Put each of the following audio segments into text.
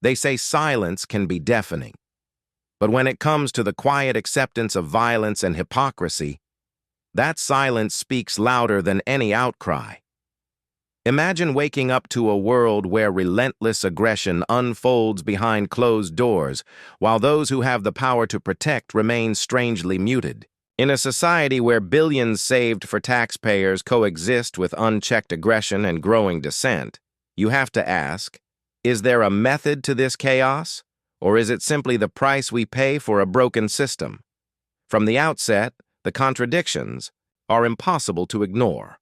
They say silence can be deafening. But when it comes to the quiet acceptance of violence and hypocrisy, that silence speaks louder than any outcry. Imagine waking up to a world where relentless aggression unfolds behind closed doors, while those who have the power to protect remain strangely muted. In a society where billions saved for taxpayers coexist with unchecked aggression and growing dissent, you have to ask, is there a method to this chaos, or is it simply the price we pay for a broken system? From the outset, the contradictions are impossible to ignore.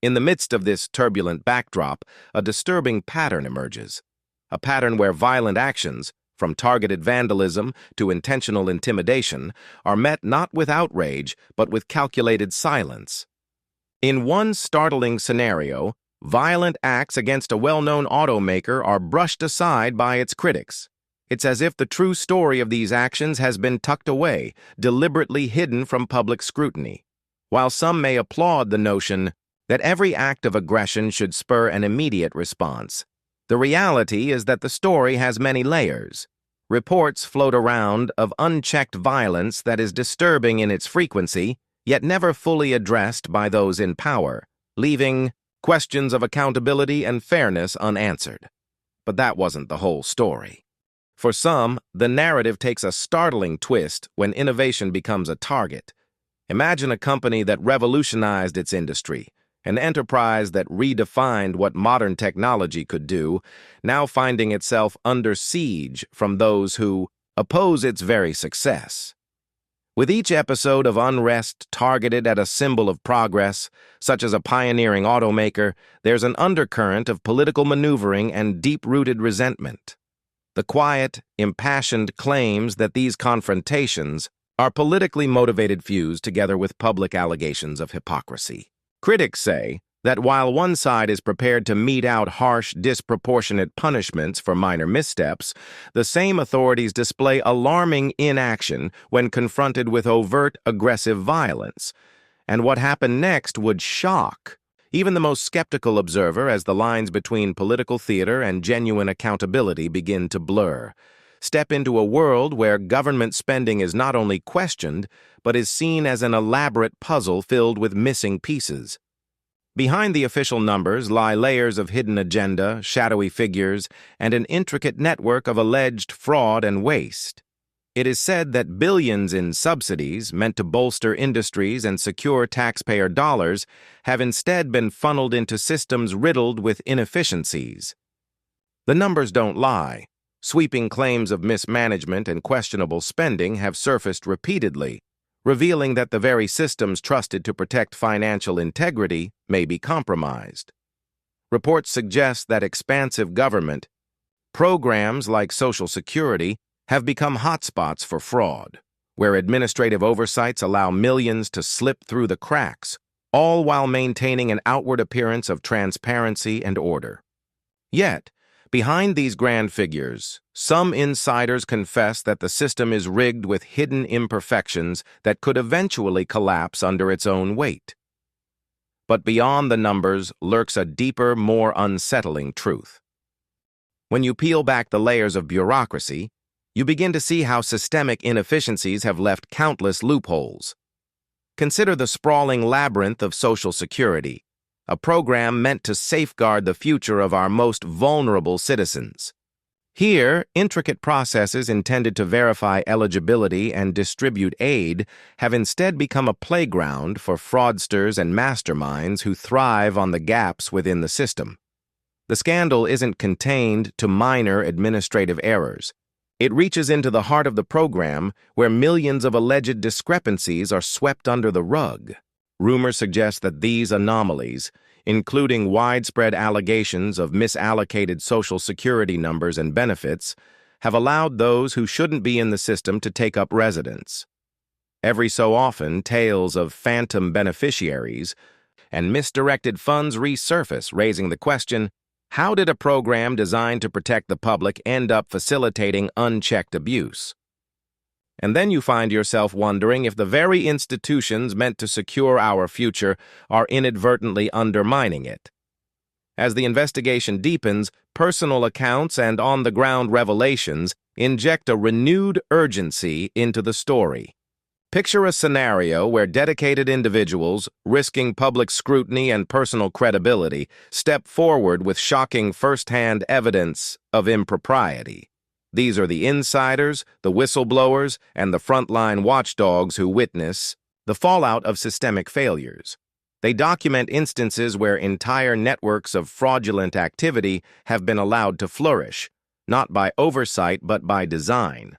In the midst of this turbulent backdrop, a disturbing pattern emerges. A pattern where violent actions, from targeted vandalism to intentional intimidation, are met not with outrage, but with calculated silence. In one startling scenario, violent acts against a well-known automaker are brushed aside by its critics. It's as if the true story of these actions has been tucked away, deliberately hidden from public scrutiny. While some may applaud the notion that every act of aggression should spur an immediate response, the reality is that the story has many layers. Reports float around of unchecked violence that is disturbing in its frequency, yet never fully addressed by those in power, leaving questions of accountability and fairness unanswered. But that wasn't the whole story. For some, the narrative takes a startling twist when innovation becomes a target. Imagine a company that revolutionized its industry, an enterprise that redefined what modern technology could do, now finding itself under siege from those who oppose its very success. With each episode of unrest targeted at a symbol of progress, such as a pioneering automaker, there's an undercurrent of political maneuvering and deep-rooted resentment. The quiet, impassioned claims that these confrontations are politically motivated fused together with public allegations of hypocrisy. Critics say that while one side is prepared to mete out harsh, disproportionate punishments for minor missteps, the same authorities display alarming inaction when confronted with overt, aggressive violence. And what happened next would shock even the most skeptical observer as the lines between political theater and genuine accountability begin to blur. Step into a world where government spending is not only questioned, but is seen as an elaborate puzzle filled with missing pieces. Behind the official numbers lie layers of hidden agenda, shadowy figures, and an intricate network of alleged fraud and waste. It is said that billions in subsidies, meant to bolster industries and secure taxpayer dollars, have instead been funneled into systems riddled with inefficiencies. The numbers don't lie. Sweeping claims of mismanagement and questionable spending have surfaced repeatedly, revealing that the very systems trusted to protect financial integrity may be compromised. Reports suggest that expansive government programs like Social Security have become hotspots for fraud, where administrative oversights allow millions to slip through the cracks, all while maintaining an outward appearance of transparency and order. Yet, behind these grand figures, some insiders confess that the system is rigged with hidden imperfections that could eventually collapse under its own weight. But beyond the numbers lurks a deeper, more unsettling truth. When you peel back the layers of bureaucracy, you begin to see how systemic inefficiencies have left countless loopholes. Consider the sprawling labyrinth of Social Security, a program meant to safeguard the future of our most vulnerable citizens. Here, intricate processes intended to verify eligibility and distribute aid have instead become a playground for fraudsters and masterminds who thrive on the gaps within the system. The scandal isn't contained to minor administrative errors. It reaches into the heart of the program, where millions of alleged discrepancies are swept under the rug. Rumors suggest that these anomalies, including widespread allegations of misallocated Social Security numbers and benefits, have allowed those who shouldn't be in the system to take up residence. Every so often, tales of phantom beneficiaries and misdirected funds resurface, raising the question, how did a program designed to protect the public end up facilitating unchecked abuse? And then you find yourself wondering if the very institutions meant to secure our future are inadvertently undermining it. As the investigation deepens, personal accounts and on-the-ground revelations inject a renewed urgency into the story. Picture a scenario where dedicated individuals, risking public scrutiny and personal credibility, step forward with shocking first-hand evidence of impropriety. These are the insiders, the whistleblowers, and the frontline watchdogs who witness the fallout of systemic failures. They document instances where entire networks of fraudulent activity have been allowed to flourish, not by oversight but by design.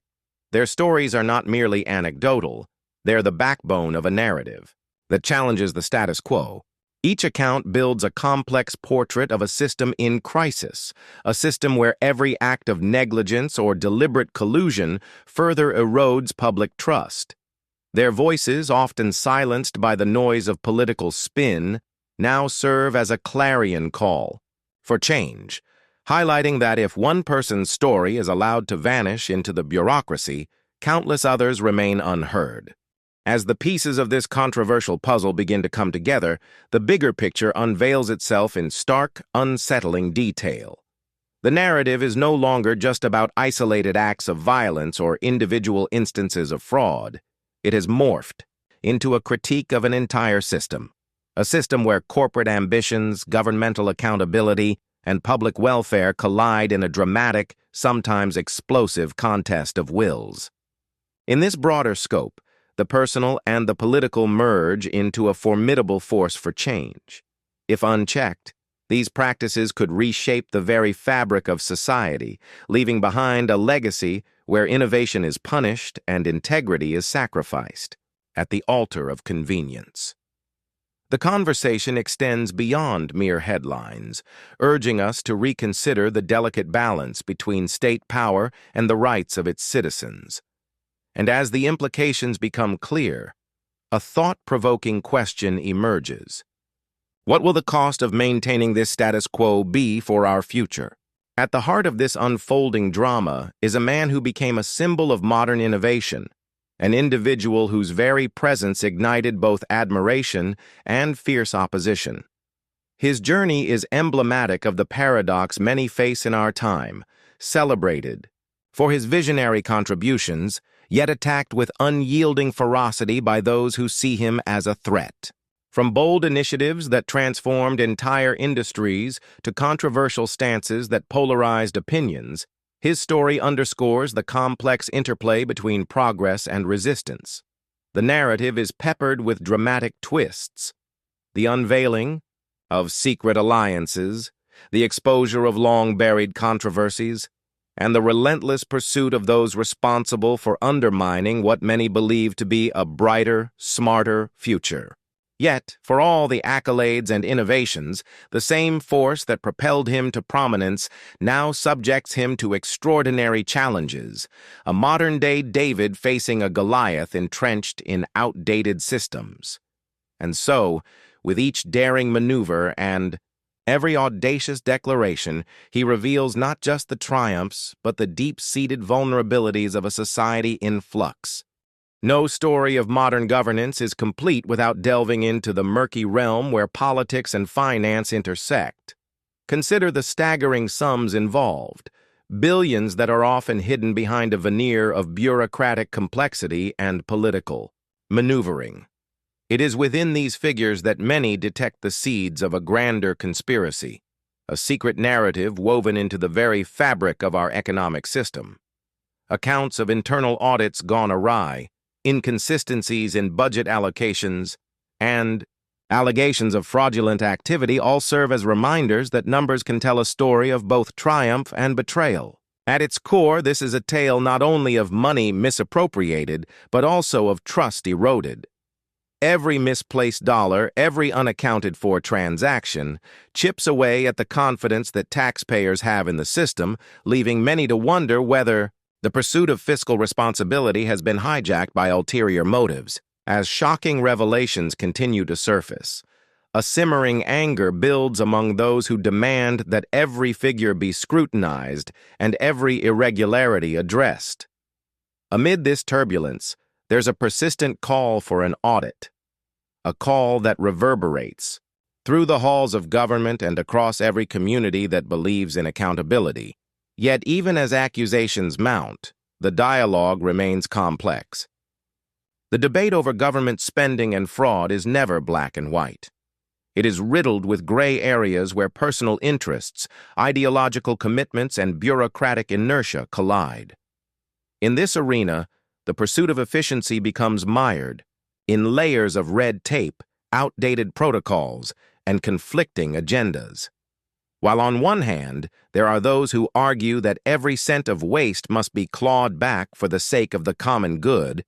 Their stories are not merely anecdotal. They're the backbone of a narrative that challenges the status quo. Each account builds a complex portrait of a system in crisis, a system where every act of negligence or deliberate collusion further erodes public trust. Their voices, often silenced by the noise of political spin, now serve as a clarion call for change, highlighting that if one person's story is allowed to vanish into the bureaucracy, countless others remain unheard. As the pieces of this controversial puzzle begin to come together, the bigger picture unveils itself in stark, unsettling detail. The narrative is no longer just about isolated acts of violence or individual instances of fraud. It has morphed into a critique of an entire system, a system where corporate ambitions, governmental accountability, and public welfare collide in a dramatic, sometimes explosive contest of wills. In this broader scope, the personal and the political merge into a formidable force for change. If unchecked, these practices could reshape the very fabric of society, leaving behind a legacy where innovation is punished and integrity is sacrificed at the altar of convenience. The conversation extends beyond mere headlines, urging us to reconsider the delicate balance between state power and the rights of its citizens. And as the implications become clear, a thought-provoking question emerges. What will the cost of maintaining this status quo be for our future? At the heart of this unfolding drama is a man who became a symbol of modern innovation, an individual whose very presence ignited both admiration and fierce opposition. His journey is emblematic of the paradox many face in our time, celebrated for his visionary contributions, yet attacked with unyielding ferocity by those who see him as a threat. From bold initiatives that transformed entire industries to controversial stances that polarized opinions, his story underscores the complex interplay between progress and resistance. The narrative is peppered with dramatic twists, the unveiling of secret alliances, the exposure of long-buried controversies, and the relentless pursuit of those responsible for undermining what many believe to be a brighter, smarter future. Yet, for all the accolades and innovations, the same force that propelled him to prominence now subjects him to extraordinary challenges, a modern-day David facing a Goliath entrenched in outdated systems. And so, with each daring maneuver and every audacious declaration, he reveals not just the triumphs, but the deep-seated vulnerabilities of a society in flux. No story of modern governance is complete without delving into the murky realm where politics and finance intersect. Consider the staggering sums involved, billions that are often hidden behind a veneer of bureaucratic complexity and political maneuvering. It is within these figures that many detect the seeds of a grander conspiracy, a secret narrative woven into the very fabric of our economic system. Accounts of internal audits gone awry, inconsistencies in budget allocations, and allegations of fraudulent activity all serve as reminders that numbers can tell a story of both triumph and betrayal. At its core, this is a tale not only of money misappropriated, but also of trust eroded. Every misplaced dollar, every unaccounted-for transaction, chips away at the confidence that taxpayers have in the system, leaving many to wonder whether the pursuit of fiscal responsibility has been hijacked by ulterior motives. As shocking revelations continue to surface, a simmering anger builds among those who demand that every figure be scrutinized and every irregularity addressed. Amid this turbulence, there's a persistent call for an audit, a call that reverberates through the halls of government and across every community that believes in accountability. Yet even as accusations mount, the dialogue remains complex. The debate over government spending and fraud is never black and white. It is riddled with gray areas where personal interests, ideological commitments, and bureaucratic inertia collide. In this arena, the pursuit of efficiency becomes mired in layers of red tape, outdated protocols, and conflicting agendas. While on one hand, there are those who argue that every cent of waste must be clawed back for the sake of the common good,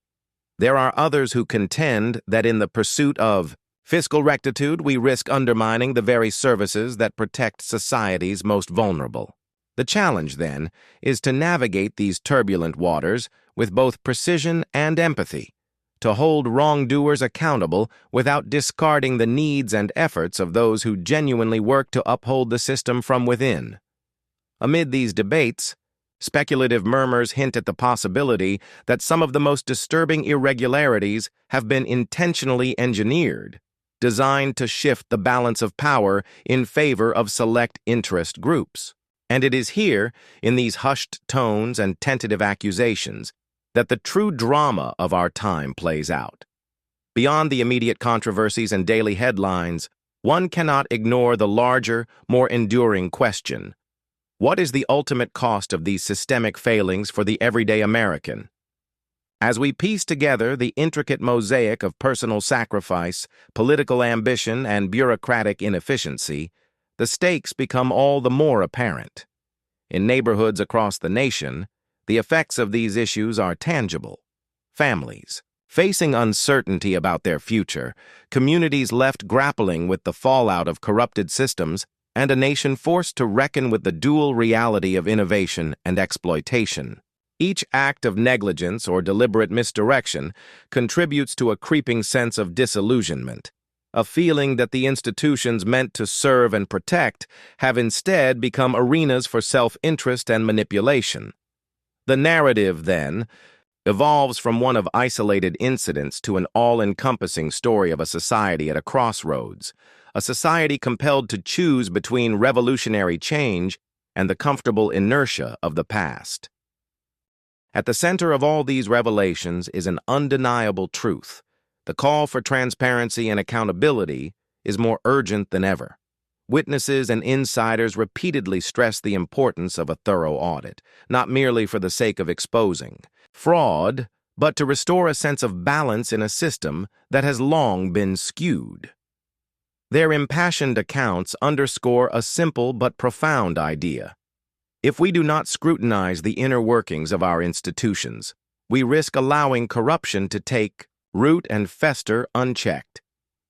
there are others who contend that in the pursuit of fiscal rectitude, we risk undermining the very services that protect society's most vulnerable. The challenge, then, is to navigate these turbulent waters with both precision and empathy, to hold wrongdoers accountable without discarding the needs and efforts of those who genuinely work to uphold the system from within. Amid these debates, speculative murmurs hint at the possibility that some of the most disturbing irregularities have been intentionally engineered, designed to shift the balance of power in favor of select interest groups. And it is here, in these hushed tones and tentative accusations, that the true drama of our time plays out. Beyond the immediate controversies and daily headlines, one cannot ignore the larger, more enduring question: what is the ultimate cost of these systemic failings for the everyday American? As we piece together the intricate mosaic of personal sacrifice, political ambition, and bureaucratic inefficiency, the stakes become all the more apparent. In neighborhoods across the nation, the effects of these issues are tangible. Families facing uncertainty about their future, communities left grappling with the fallout of corrupted systems, and a nation forced to reckon with the dual reality of innovation and exploitation. Each act of negligence or deliberate misdirection contributes to a creeping sense of disillusionment, a feeling that the institutions meant to serve and protect have instead become arenas for self-interest and manipulation. The narrative, then, evolves from one of isolated incidents to an all-encompassing story of a society at a crossroads, a society compelled to choose between revolutionary change and the comfortable inertia of the past. At the center of all these revelations is an undeniable truth. The call for transparency and accountability is more urgent than ever. Witnesses and insiders repeatedly stress the importance of a thorough audit, not merely for the sake of exposing fraud, but to restore a sense of balance in a system that has long been skewed. Their impassioned accounts underscore a simple but profound idea. If we do not scrutinize the inner workings of our institutions, we risk allowing corruption to take root and fester unchecked.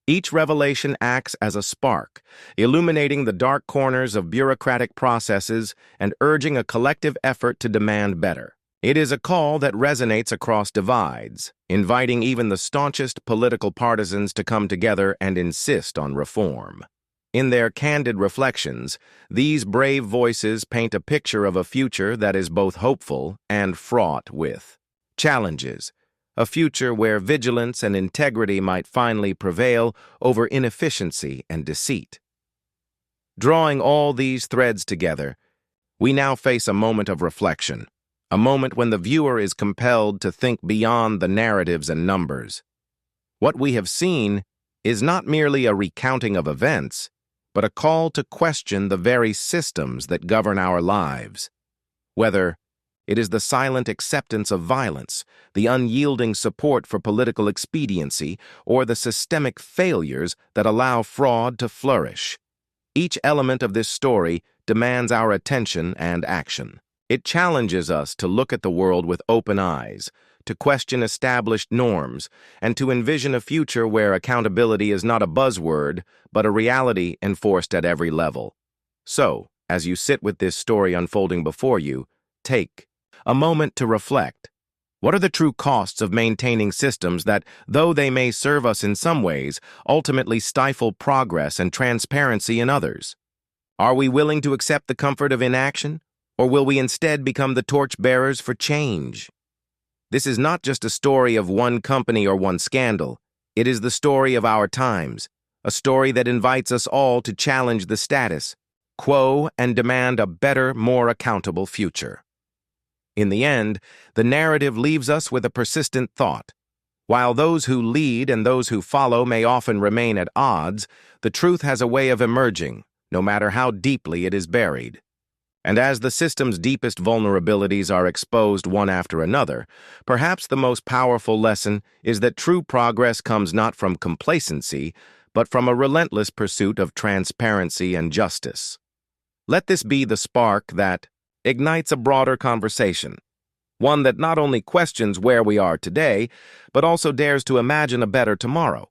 Each revelation acts as a spark, illuminating the dark corners of bureaucratic processes and urging a collective effort to demand better. It is a call that resonates across divides, inviting even the staunchest political partisans to come together and insist on reform. In their candid reflections, these brave voices paint a picture of a future that is both hopeful and fraught with challenges, a future where vigilance and integrity might finally prevail over inefficiency and deceit. Drawing all these threads together, we now face a moment of reflection, a moment when the viewer is compelled to think beyond the narratives and numbers. What we have seen is not merely a recounting of events, but a call to question the very systems that govern our lives. Whether it is the silent acceptance of violence, the unyielding support for political expediency, or the systemic failures that allow fraud to flourish. Each element of this story demands our attention and action. It challenges us to look at the world with open eyes, to question established norms, and to envision a future where accountability is not a buzzword, but a reality enforced at every level. So, as you sit with this story unfolding before you, take a moment to reflect. What are the true costs of maintaining systems that, though they may serve us in some ways, ultimately stifle progress and transparency in others? Are we willing to accept the comfort of inaction, or will we instead become the torchbearers for change? This is not just a story of one company or one scandal. It is the story of our times, a story that invites us all to challenge the status quo and demand a better, more accountable future. In the end, the narrative leaves us with a persistent thought. While those who lead and those who follow may often remain at odds, the truth has a way of emerging, no matter how deeply it is buried. And as the system's deepest vulnerabilities are exposed one after another, perhaps the most powerful lesson is that true progress comes not from complacency, but from a relentless pursuit of transparency and justice. Let this be the spark that ignites a broader conversation, one that not only questions where we are today, but also dares to imagine a better tomorrow.